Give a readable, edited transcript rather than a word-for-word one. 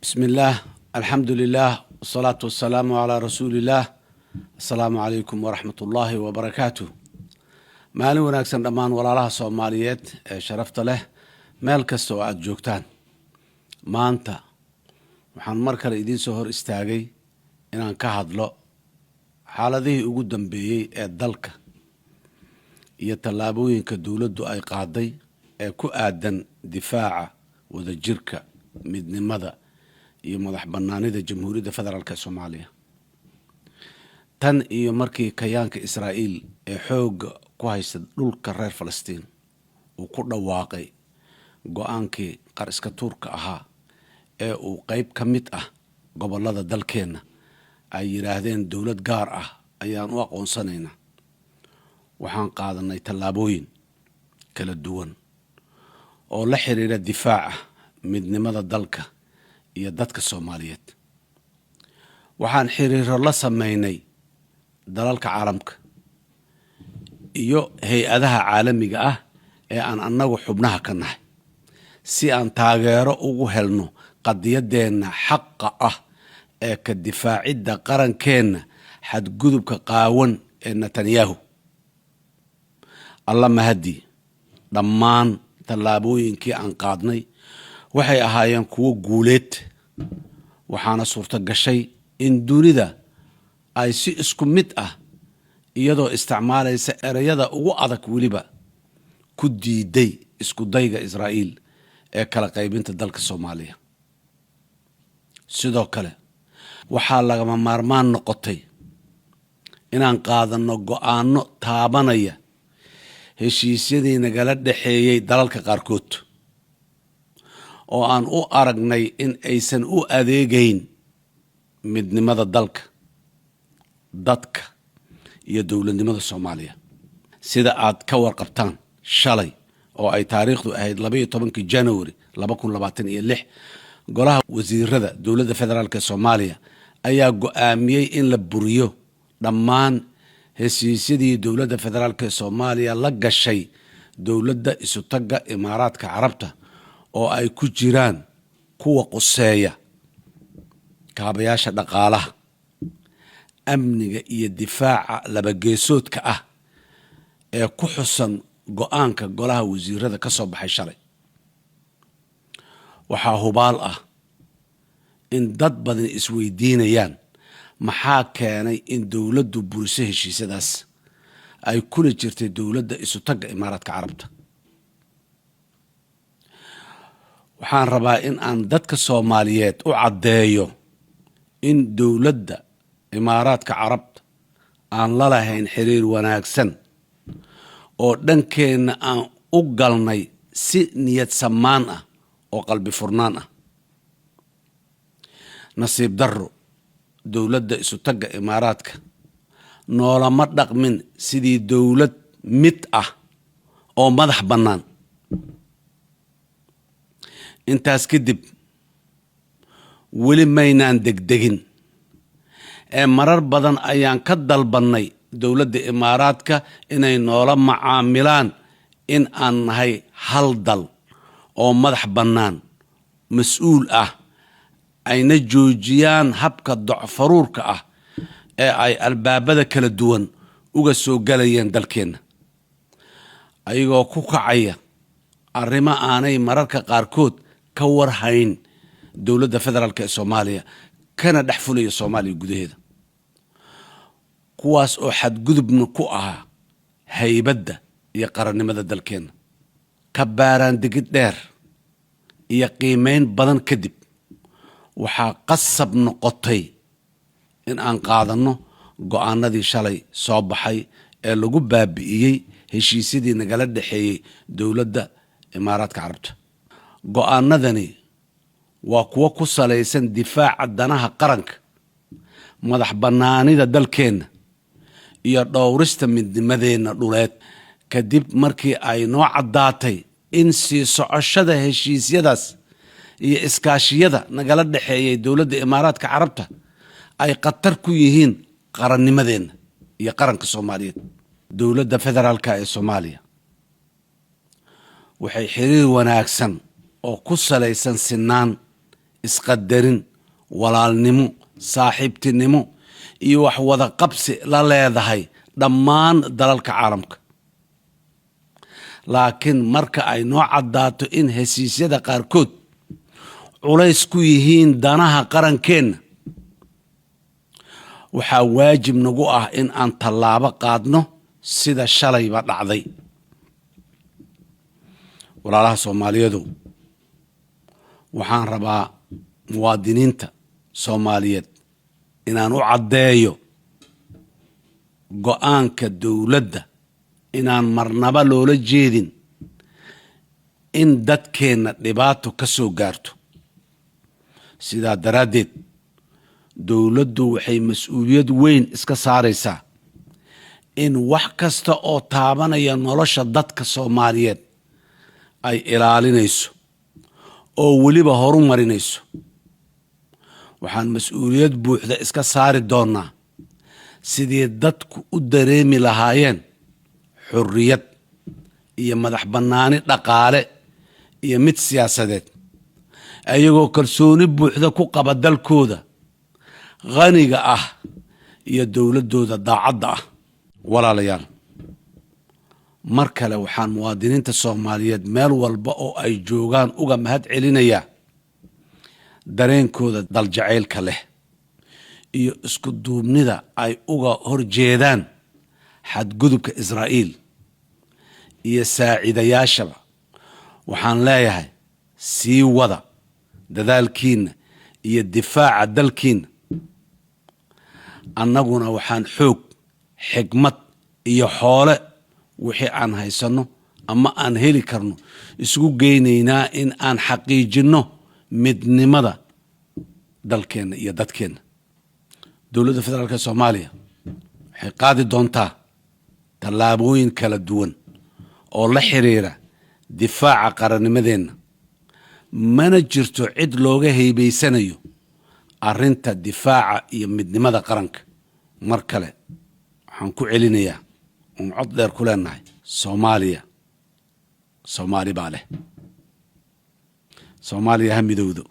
بسم الله الحمد لله والصلاة والسلام على رسول الله. السلام عليكم ورحمة الله وبركاته. maalin wanaagsan dhammaan walaalaha Soomaaliyeed ee sharafta leh meel kasta oo aad joogtaan. Maanta waxaan mar kale idin soo hor istaagay inaan ka hadlo xaaladihii ugu dambeeyay ee dalka iyo tallaabooyinka dawladdu ay qaaday ee ku aadan difaaca wadajirka midnimada iyo madax bannaanida Jamhuuriyadda Federaalka Soomaaliya. tan iyo markii kayaanka Israa'iil ee xoog ku haysta dhulka reer Falastiin uu ku dhawaaqay go'aankii qariska Turka ahaa ee uu qayb ka mid ah gobollada dalkeena ay yiraahdeen dawlad gaar ah ayaan u aqoonsanaynaa. waxaan qaadanay tallaabooyin kala duwan oo la xiriira difaaca midnimada dalka iyo dadka Soomaaliyeed. waxaan xiriiro la sameynay dalalka caalamka iyo hay'adaha caalamiga ah ee aan annagu xubnaha ka nahay si aan taageero ugu helno qadiyadeena xaqa ah ee ka difaacidda qarankeena xadgudubka qaawan ee Netanyahu. alla mahadi dhammaan tallaabooyinkii aan qaadnay waxay ahaayeen kuwo guuleed, waxaana suurto gashay in dunida ay si isku mid ah iyadoo isticmaalaysa erayada ugu adag weliba ku diiday isku dayga Israa'iil ee kala qaybinta dalka Soomaaliya. sidoo kale waxaa lagama maarmaan noqotay inaan qaadano go'aano taabanaya heshiisyadii nagala dhaxeeyay dalalka qaarkood oo aan u aragnay in aysan u adeegayn midnimada dalka, dadka iyo dawladnimada Soomaaliya. sida aad ka warqabtaan, shalay oo ay taariikhdu ahayd 12 January 2026 golaha wasiirada dawladda federaalka Soomaaliya ayaa go'aamiyay in la buriyo dhammaan heshiisyadii dawladda federaalka Soomaaliya la gashay dawladda isu tagga Imaaraadka Carabta oo ay ku jiraan kuwa quseeya kaabayaasha dhaqaalaha, amniga iyo difaaca laba geesoodka ah ee ku xusan go'aanka golaha wasiirada ka soo baxay shalay. waxaa hubaal ah in dad badan isweydiinayaan maxaa keenay in dawladdu buriso heshiisyadaas ay kula jirtay dawladda isu tagga Imaaraadka Carabta. waxaan rabaa in aan dadka Soomaaliyeed u caddeeyo in dawladda Imaaraadka Carabta aan la lahayn xiriir wanaagsan oo dhankeena aan u galnay si niyad samaan ah oo qalbi furnaan ah. nasiib darro, dawladda isu tagga Imaaraadka noolama dhaqmin sidii dawlad mid ah oo madax bannaan. intaas kadib weli maynaan degdegin ee marar badan ayaan ka dalbannay dawladda Imaaraadka inay noola macaamilaan in aan nahay hal dal oo madax bannaan, mas'uul ah, ayna joojiyaan habka docfaruurka ah ee ay albaabada kala duwan uga soo galayeen dalkeena ayagoo ku kacaya arrimo aanay mararka qaarkood ka warhayn dawladda federaalka ee Soomaaliya kana dhex fulaya Soomaaliya gudaheeda, kuwaas oo xadgudubna ku ahaa haybadda iyo qarannimada dalkeena. ka baaraan degid dheer iyo qiimeyn badan kadib waxaa qasab noqotay in aan qaadano go'aanadii shalay soo baxay ee lagu baabi'iyey heshiisyadii nagala dhaxeeyay dawladda Imaaraadka Carabta. go'aanadani waa kuwo ku salaysan difaaca danaha qaranka, madax bannaanida dalkeena iyo dhowrista midnimadeena dhuleed. kadib markii ay noo caddaatay in sii socoshada heshiisyadaas iyo iskaashiyada nagala dhaxeeyay dawladda Imaaraadka Carabta ay khatar ku yihiin qarannimadeena iyo qaranka Soomaaliyeed. dawladda federaalka ee Soomaaliya waxay xiriir wanaagsan oo ku salaysan sinaan, isqadarin walaalnimo saaxiibtinimo iyo wax wada qabsi la leedahay dhammaan dalalka caalamka laakiin marka ay noo caddaato in heshiisyada qaarkood culays ku yihiin danaha qarankeenna waxaa waajib nagu ah in aan tallaabo qaadno sida shalayba dhacday walaalaha Soomaaliyeedu waxaan rabaa muwaadiniinta Soomaaliyeed inaan u caddeeyo go'aanka dawladda inaan marnaba loola jeedin in dadkeenna dhibaato ka soo gaarto sidaa daraaddeed dawladdu waxay mas'uuliyad weyn iska saaraysaa in wax kasta oo taabanaya nolosha dadka Soomaaliyeed ay ilaalinayso oo weliba horumarinayso waxaan mas'uuliyad buuxda iska saari doonaa sidii dadku u dareemi lahaayeen xurriyad iyo madax bannaani dhaqaale iyo mid siyaasadeed ayagoo kalsooni buuxda ku qaba dalkooda qaniga ah iyo dawladooda daacadda ah walaalayaal mar kale waxaan muwaadiniinta Soomaaliyeed meel walba oo ay joogaan uga mahad celinayaa dareenkooda daljaceylka leh iyo isku duubnida ay uga horjeedaan xadgudubka Israa'iil iyo saaciidayaashaba waxaan leeyahay sii wada dadaalkiina iyo difaaca dalkiina annaguna waxaan xoog xigmad iyo xoole wixii aan haysano ama aan heli karno isugu geynaynaa in aan xaqiijino midnimada dalkeena iyo dadkeena dawladda federaalka Soomaaliya waxay qaadi doontaa tallaabooyin kala duwan oo la xiriira difaaca qarannimadeena mana jirto cid looga haybaysanayo arrinta difaaca iyo midnimada qaranka mar kale waxaan ku celinayaa un cod dheer ku leenahay Soomaali baa leh Soomaaliya ha midowdo